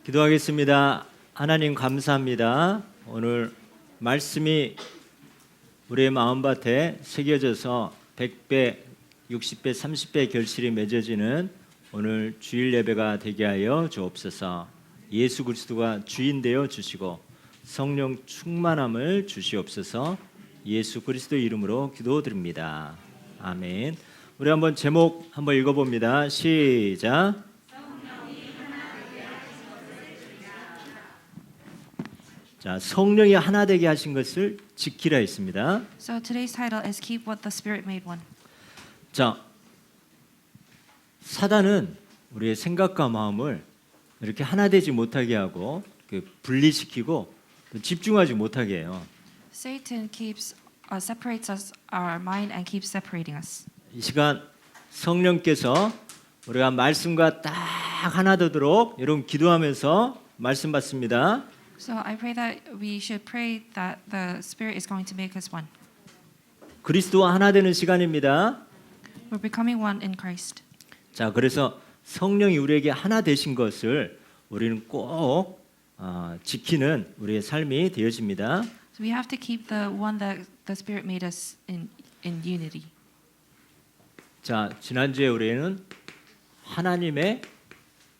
기도하겠습니다. 하나님 감사합니다. 오늘 말씀이 우리의 마음밭에 새겨져서 100배, 60배, 30배 결실이 맺어지는 오늘 주일 예배가 되게 하여 주옵소서. 예수 그리스도가 주인 되어 주시고 성령 충만함을 주시옵소서. 예수 그리스도 이름으로 기도드립니다. 아멘. 우리 한번 제목 한번 읽어봅니다. 시작. 자, 성령이 하나 되게 하신 것을 지키라 했습니다. So today's title is Keep What the Spirit Made One. 자, 사단은 우리의 생각과 마음을 이렇게 하나 되지 못하게 하고 분리시키고 집중하지 못하게 해요. Satan separates us, our mind, and keeps separating us. 이 시간 성령께서 우리가 말씀과 딱 하나 되도록 여러분 기도하면서 말씀 받습니다. So I pray that we should pray that the Spirit is going to make us one. 그리스도와 하나 되는 시간입니다. We're becoming one in Christ. 자, 그래서 성령이 우리에게 하나 되신 것을 우리는 꼭 지키는 우리의 삶이 되어집니다. So we have to keep the one that the Spirit made us in unity. 자, 지난주에 우리는 하나님의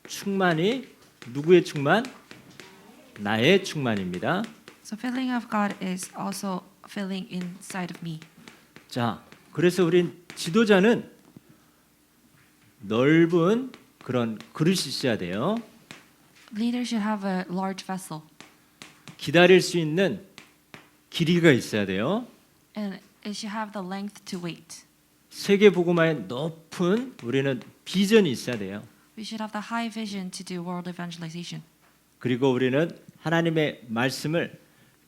충만이 누구의 충만? 나의 충만입니다. So filling of God is also filling inside of me. 자, 그래서 우린 지도자는 넓은 그런 그릇이 있어야 돼요. Leaders should have a large vessel, 기다릴 수 있는 길이가 있어야 돼요. and it should have the length to wait. 세계 복음화의 높은 우리는 비전이 있어야 돼요. We should have the high vision to do world evangelization. 그리고 우리는 하나님의 말씀을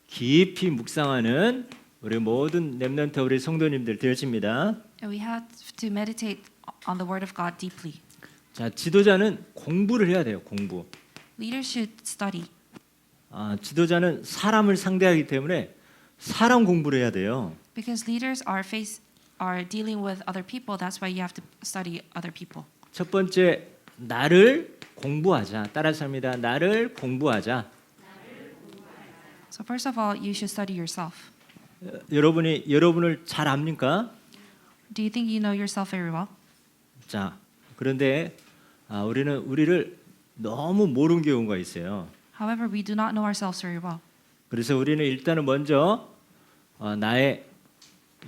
깊이 묵상하는 우리 모든 렘넌트 우리 성도님들 되어집니다. And we have to meditate on the Word of God deeply. 자, 지도자는 공부를 해야 돼요. 공부. Leaders should study. 지도자는 사람을 상대하기 때문에 사람 공부를 해야 돼요. Because leaders are dealing with other people, that's why you have to study other people. 첫 번째, 나를 공부하자. 따라서 합니다. 나를 공부하자. So first of all, you should study yourself. 여러분이 여러분을 잘 압니까? Do you think you know yourself very well? 자, 그런데 우리는 우리를 너무 모르는 경우가 있어요. However, we do not know ourselves very well. 그래서 우리는 일단은 먼저 나의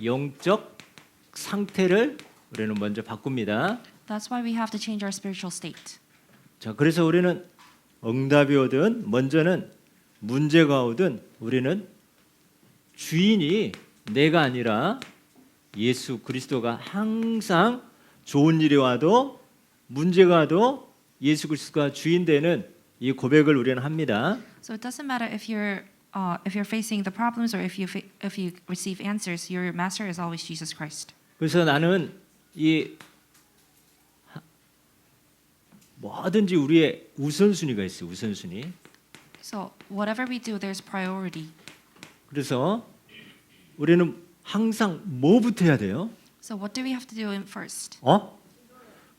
영적 상태를 우리는 먼저 바꿉니다. That's why we have to change our spiritual state. 자, 그래서 우리는 응답이 오든 먼저는 문제가 오든 우리는 주인이 내가 아니라 예수 그리스도가 항상 좋은 일이 와도 문제가 와도 예수 그리스도가 주인 되는 이 고백을 우리는 합니다. So it doesn't matter if you're facing the problems or if you receive answers, your master is always Jesus Christ. 그래서 나는 이 뭐든지 우리의 우선순위가 있어요. 우선순위. So whatever we do, there's priority. 그래서 우리는 항상 뭐부터 해야 돼요? So what do we have to do first?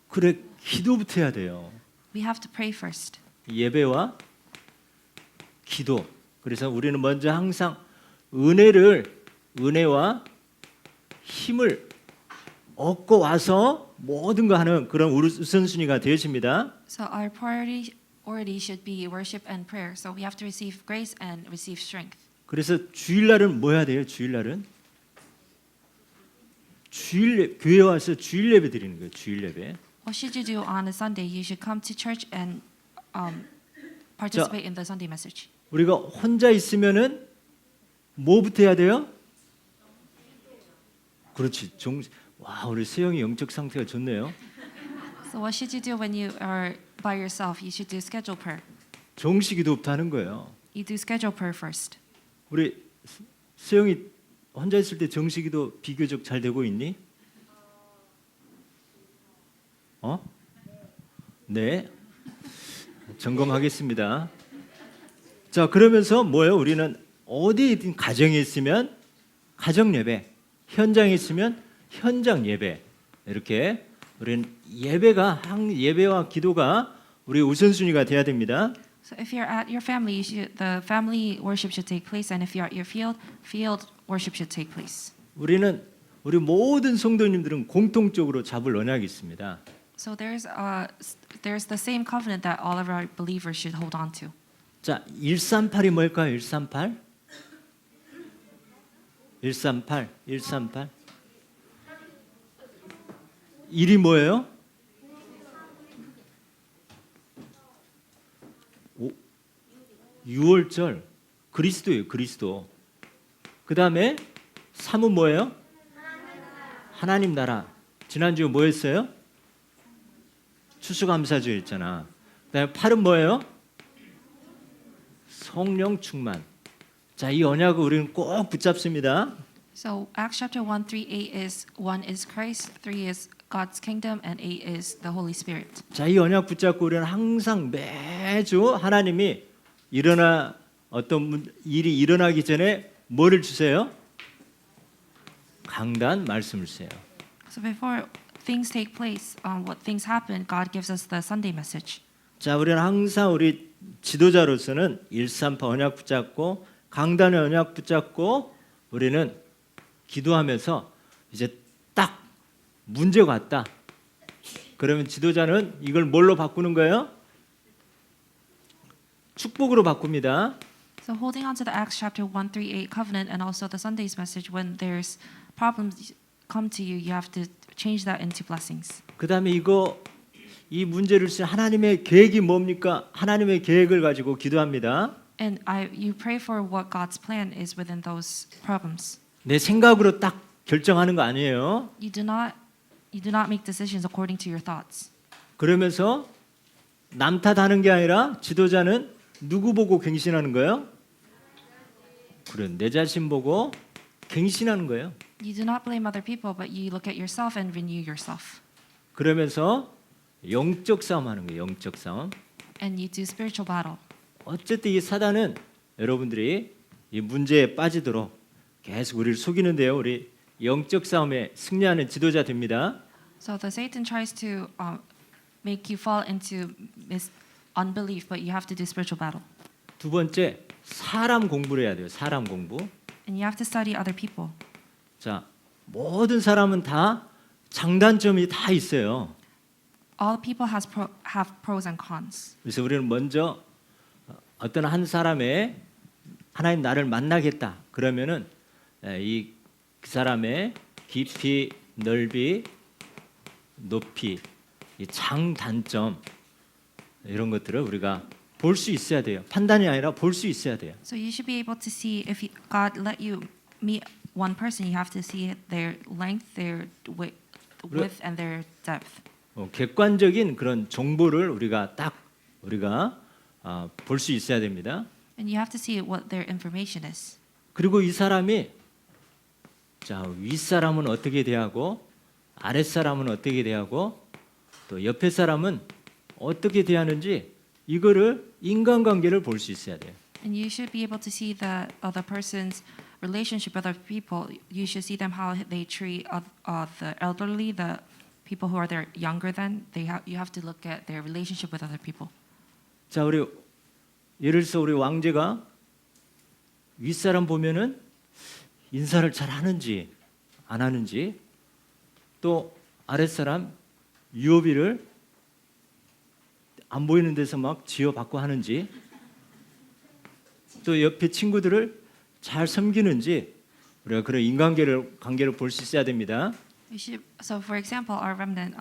그래, 기도부터 해야 돼요. We have to pray first. 예배와 기도. 그래서 우리는 먼저 항상 은혜와 힘을 얻고 와서 모든 거 하는 그런 우선순위가 되어집니다. So our priority should be worship and prayer. So we have to receive grace and receive strength. 그래서 주일날은 뭐 해야 돼요? 주일날은 교회 와서 주일 예배 드리는 거예요. 주일 예배. What should you do on a Sunday? You should come to church and participate in the Sunday message. 우리가 혼자 있으면은 뭐부터 해야 돼요? 그렇지. 와, 우리 세영이 영적 상태가 좋네요. So what should you do when you are by yourself? You should do scheduled prayer. 정식기도부터 하는 거예요. You do scheduled prayer first. 우리 세영이 혼자 있을 때 정식기도 비교적 잘 되고 있니? 네. 점검하겠습니다. 자, 그러면서 뭐예요? 우리는 어디든 가정에 있으면 가정 예배, 현장에 있으면 현장 예배. 이렇게 우리는 예배와 기도가 우리 우선순위가 돼야 됩니다. So if you're at your family, the family worship should take place, and if you're at your field, field worship should take place. 우리 모든 성도님들은 공통적으로 잡을 언약이 있습니다. So there's the same covenant that all of our believers should hold on to. 자, 138이 뭘까요? 138. 138. 138. 1이 뭐예요? 6월절 그리스도예요. 그리스도. 그 다음에 3은 뭐예요? 하나님 나라. 지난주에 뭐였어요? 추수감사주였잖아. 그 다음에 8은 뭐예요? 성령 충만. 자, 이 언약을 우리는 꼭 붙잡습니다. So Acts chapter 1, 3, 8 is 1 is Christ, 3 is God's kingdom, and 8 is the Holy Spirit. 자, 이 언약 붙잡고 우리는 항상 매주 하나님이 어떤 일이 일어나기 전에 뭐를 주세요? 강단 말씀을 주세요. So before things take place, what things happen, God gives us the Sunday message. 자, 우리는 항상 우리 지도자로서는 138 언약 붙잡고 강단의 언약 붙잡고 우리는 기도하면서 이제 딱 문제가 왔다. 그러면 지도자는 이걸 뭘로 바꾸는 거예요? 축복으로 바꿉니다. So holding on to the Acts chapter 1, 3, 8 covenant and also the Sunday's message, when there's problems come to you, you have to change that into blessings. 그다음에 이 문제를 쓴 하나님의 계획이 뭡니까? 하나님의 계획을 가지고 기도합니다. And you pray for what God's plan is within those problems. 내 생각으로 딱 결정하는 거 아니에요. You do not make decisions according to your thoughts. 그러면서 남 탓하는 게 아니라 지도자는 누구 보고 갱신하는 거예요? 그래, 내 자신 보고 갱신하는 거예요. You do not blame other people, but you look at yourself and renew yourself. 그러면서 영적 싸움 하는 거예요. 영적 싸움. And you do spiritual battle. 어쨌든 이 사단은 여러분들이 이 문제에 빠지도록 계속 우리를 속이는데요. 우리 영적 싸움에 승리하는 지도자 됩니다. So the Satan tries to make you fall into unbelief, but you have to do spiritual battle. 두 번째, 사람 공부를 해야 돼요. 사람 공부. And you have to study other people. 자, 모든 사람은 다 장단점이 다 있어요. All people have pros and cons. 그래서 우리는 먼저 어떤 한 사람의 하나님 나를 만나겠다. 그러면은 그 사람의 깊이, 넓이, 높이, 이 장단점 이런 것들을 우리가 볼 수 있어야 돼요. 판단이 아니라 볼 수 있어야 돼요. So you should be able to see if God let you meet one person, you have to see their length, their width, and their depth. 객관적인 그런 정보를 우리가 볼 수 있어야 됩니다. And you have to see what their information is. 그리고 이 사람이 자, 윗사람은 어떻게 대하고 아랫사람은 어떻게 대하고 또 옆에 사람은 어떻게 대하는지 이거를 인간관계를 볼 수 있어야 돼요. And you should be able to see the other person's relationship with other people. You should see them how they treat the elderly, the people who are there younger than. You have to look at their relationship with other people. 자, 예를 들어서 우리 왕제가 윗사람 보면은 인사를 잘 하는지 안 하는지 또 아랫사람 유업이를 안 보이는 데서 막 지어받고 하는지 또 옆에 친구들을 잘 섬기는지 우리가 그런 관계를 볼 수 있어야 됩니다. So for example, our remnant,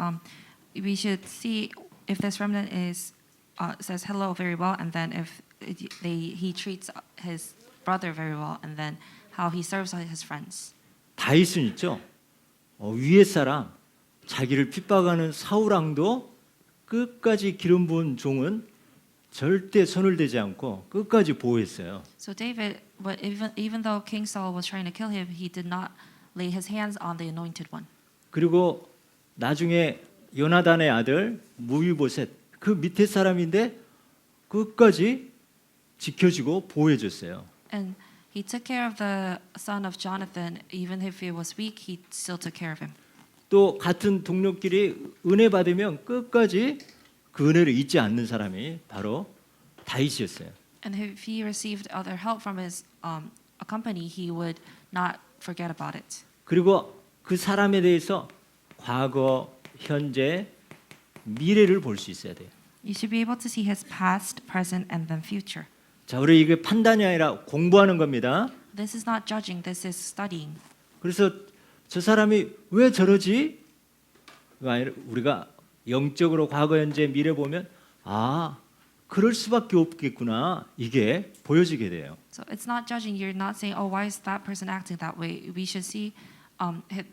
we should see if this remnant says hello very well, and then if he treats his brother very well, and then how he serves his friends. 다윗은 있죠. 위에 사람 자기를 핍박하는 사울 왕도 끝까지 기름 부은 종은 절대 손을 대지 않고 끝까지 보호했어요. So David, but even though King Saul was trying to kill him, he did not lay his hands on the anointed one. 그리고 나중에 요나단의 아들 무비보셋 그 밑에 사람인데 끝까지 지켜주고 보호해줬어요. And he took care of the son of Jonathan, even if he was weak, he still took care of him. 또 같은 동료끼리 은혜 받으면 끝까지 그 은혜를 잊지 않는 사람이 바로 다윗이었어요. And if he received other help from his a company, he would not forget about it. 그리고 그 사람에 대해서 과거, 현재, 미래를 볼 수 있어야 돼요. You should be able to see his past, present, and then future. 자, 우리 이게 판단이 아니라 공부하는 겁니다. This is not judging, this is studying. 그래서 저 사람이 왜 저러지? 우리가 영적으로 과거, 현재, 미래 보면 아, 그럴 수밖에 없겠구나. 이게 보여지게 돼요. So it's not judging. You're not saying, "Oh, why is that person acting that way?" We should see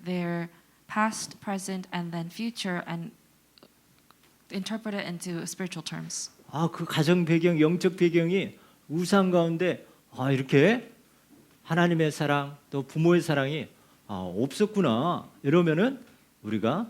their past, present, and then future, and interpret it into spiritual terms. 아, 그 가정 배경, 영적 배경이 우상 가운데 아, 이렇게 하나님의 사랑 또 부모의 사랑이 없었구나. 이러면은 우리가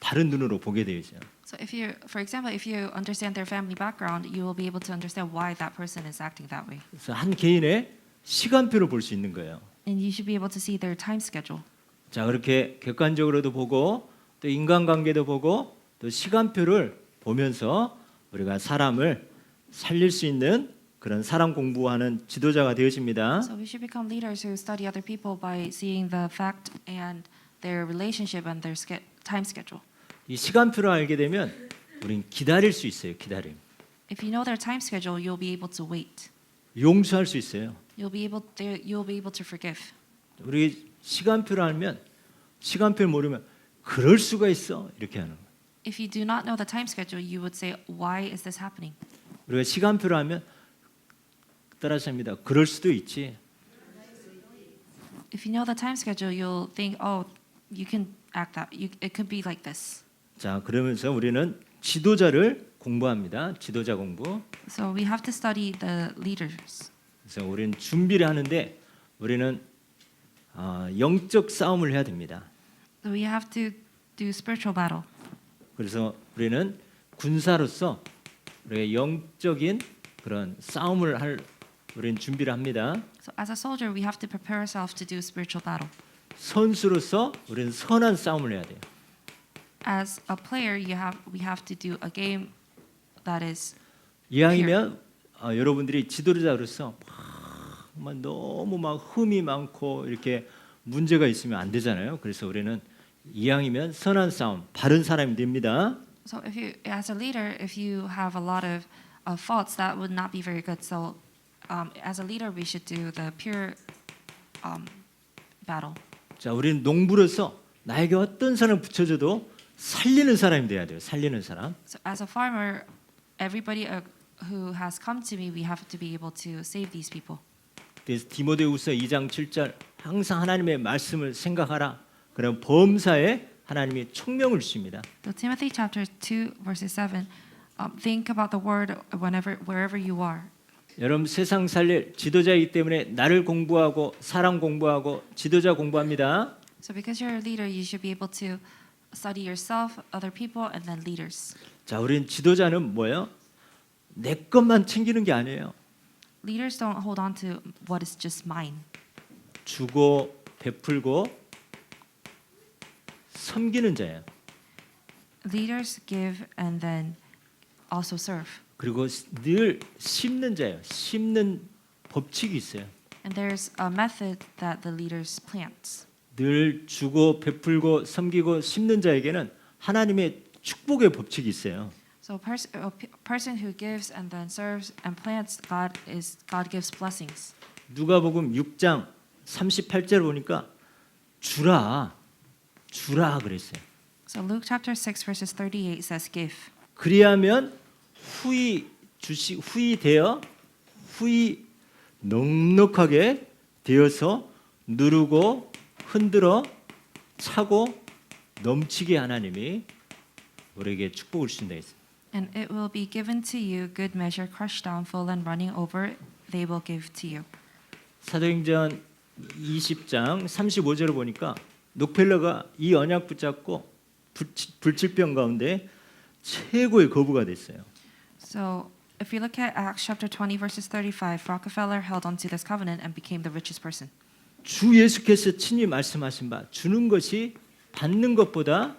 다른 눈으로 보게 되죠. So if you, for example, if you understand their family background, you will be able to understand why that person is acting that way. 그래서 한 개인의 시간표를 볼 수 있는 거예요. And you should be able to see their time schedule. 자, 그렇게 객관적으로도 보고 또 인간관계도 보고 또 시간표를 보면서 우리가 사람을 살릴 수 있는 그런 사람 공부하는 지도자가 되어집니다. So we should become leaders who study other people by seeing the fact and their relationship and their time schedule. 이 시간표를 알게 되면 우리는 기다릴 수 있어요. 기다림. If you know their time schedule, you'll be able to wait. 용서할 수 있어요. You'll be able to forgive. 우리 시간표를 알면 시간표를 모르면 그럴 수가 있어 이렇게 하는 거예요. If you do not know the time schedule, you would say, "Why is this happening?" 우리가 시간표를 알면 따라서 합니다. 그럴 수도 있지. If you know the time schedule, you'll think, "Oh, you can act that. It could be like this." 자, 그러면서 우리는 지도자를 공부합니다. 지도자 공부. So we have to study the leaders. 그래서 우리는 준비를 하는데 우리는 영적 싸움을 해야 됩니다. So we have to do spiritual battle. 그래서 우리는 군사로서 우리가 영적인 그런 싸움을 할 우리는 준비를 합니다. So as a soldier, we have to prepare ourselves to do spiritual battle. 선수로서 우리는 선한 싸움을 해야 돼요. As a player, we have to do a game that is 이왕이면 여러분들이 지도자로서 막 너무 막 흠이 많고 이렇게 문제가 있으면 안 되잖아요. 그래서 우리는 이왕이면 선한 싸움, 바른 사람이 됩니다. So if you, as a leader, if you have a lot of faults, that would not be very good. So as a leader, we should do the pure battle. 자, 우리는 농부로서 나에게 어떤 사람 붙여줘도 살리는 사람이 돼야 돼요. 살리는 사람. So as a farmer, everybody who has come to me, we have to be able to save these people. 그래서 디모데후서 2장 7절 항상 하나님의 말씀을 생각하라. 그럼 범사에 하나님이 총명을 주십니다. So Timothy chapter 2 verses 7, think about the word wherever you are. 여러분 세상 살릴 지도자이기 때문에 나를 공부하고 사람 공부하고 지도자 공부합니다. So because you're a leader, you should be able to study yourself, other people, and then leaders. 자, 우리는 지도자는 뭐예요? 내 것만 챙기는 게 아니에요. Leaders don't hold on to what is just mine. 주고 베풀고 섬기는 자예요. Leaders give and then also serve. 그리고 늘 심는 자예요. 심는 법칙이 있어요. And there's a method that the leaders plant. 늘 주고 베풀고 섬기고 심는 자에게는 하나님의 축복의 법칙이 있어요. So a person who gives and then serves and plants, God gives blessings. 누가복음 6장 38절 보니까 주라 그랬어요. So Luke chapter 6 verses 38 says give. 그리하면 후이 되어 후이 넉넉하게 되어서 누르고 흔들어 차고 넘치게 하나님이 우리에게 축복을 주신다 했어요. And it will be given to you, good measure, crushed down, full and running over, they will give to you. 사도행전 20장 35절을 보니까 록펠러가 이 언약 붙잡고 불치병 가운데 최고의 거부가 됐어요. So if you look at Acts chapter 20 verses 35, Rockefeller held onto this covenant and became the richest person. 주 예수께서 친히 말씀하신 바 주는 것이 받는 것보다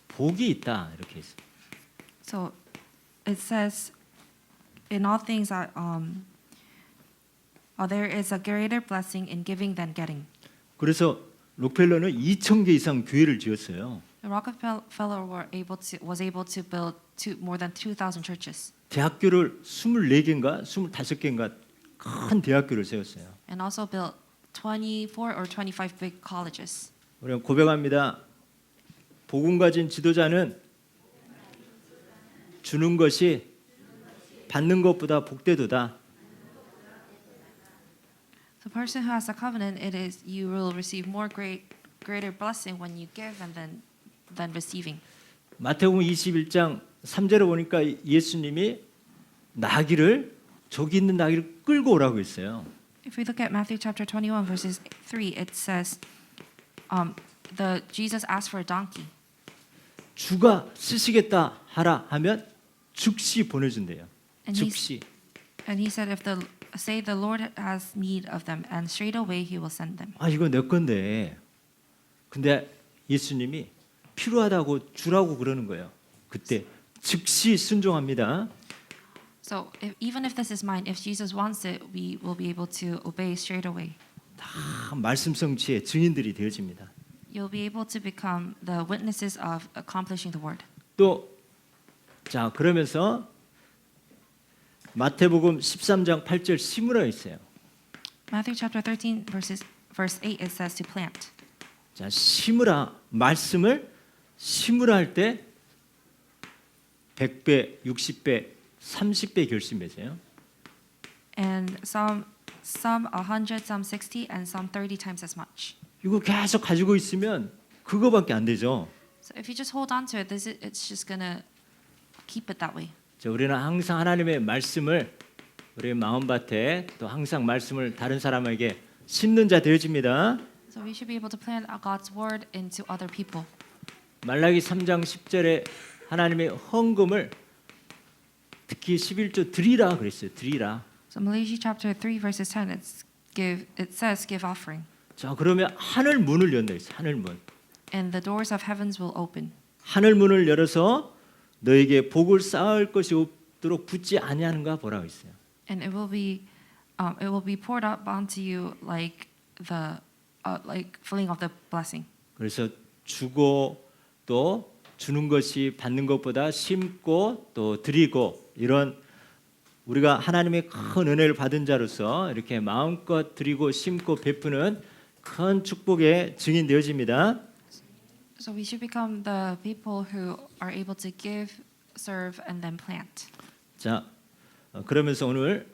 복이 있다 이렇게 했어요. So it says in all things that there is a greater blessing in giving than getting. 그래서 록펠러는 2,000개 이상 교회를 지었어요. The Rockefeller was able to build more than 2,000 churches, 대학교를 24개인가 25개인가 큰 대학교를 세웠어요. and also built 24 or 25 big colleges. 우리는 고백합니다. 복음 가진 지도자는 주는 것이 받는 것보다 복되도다. The person who has a covenant, it is you will receive greater blessing when you give and than receiving. 마태복음 21장 3절에 보니까 예수님이 나귀를 저기 있는 나귀를 끌고 오라고 했어요. If we look at Matthew chapter 21 verses 3, it says, Jesus asked for a donkey, 주가 쓰시겠다 하라 하면 즉시 보내준대요. and 즉시. he said, if the Lord has need of them, and straight away He will send them. 아 이거 내 건데. 근데 예수님이 필요하다고 주라고 그러는 거예요. 그때 즉시 순종합니다. So even if this is mine, if Jesus wants it, we will be able to obey straight away. 다 말씀 성취의 증인들이 되어집니다. You'll be able to become the witnesses of accomplishing the word. 또 자 그러면서 마태복음 13장 8절 심으라 있어요. Matthew chapter 13 verse 8 it says to plant. 자 심으라 말씀을 심으라 할 때 100배, 60배, 30배 결심해서요. And some 100, some 60, and some 30 times as much. 이거 계속 가지고 있으면 그거밖에 안 되죠. So if you just hold on to it, it's just gonna keep it that way. 자, 우리는 항상 하나님의 말씀을 우리의 마음밭에 또 항상 말씀을 다른 사람에게 심는 자 되어집니다. So we should be able to plant God's word into other people. 말라기 3장 10절에 하나님의 헌금을 특히 11조 드리라 그랬어요. 드리라. So Malachi chapter 3 verses 10 it says give offering. 자, 그러면 하늘 문을 연다 했어요. 하늘 문. And the doors of heavens will open. 하늘 문을 열어서 너에게 복을 쌓을 것이 없도록 붙지 아니하는가 보라고 했어요. And it will be poured up onto you like filling of the blessing. 그래서 주고 또 주는 것이 받는 것보다 심고 또 드리고 이런 우리가 하나님의 큰 은혜를 받은 자로서 이렇게 마음껏 드리고 심고 베푸는 큰 축복의 증인 되어집니다. So we should become the people who are able to give, serve, and then plant. 자, 그러면서 오늘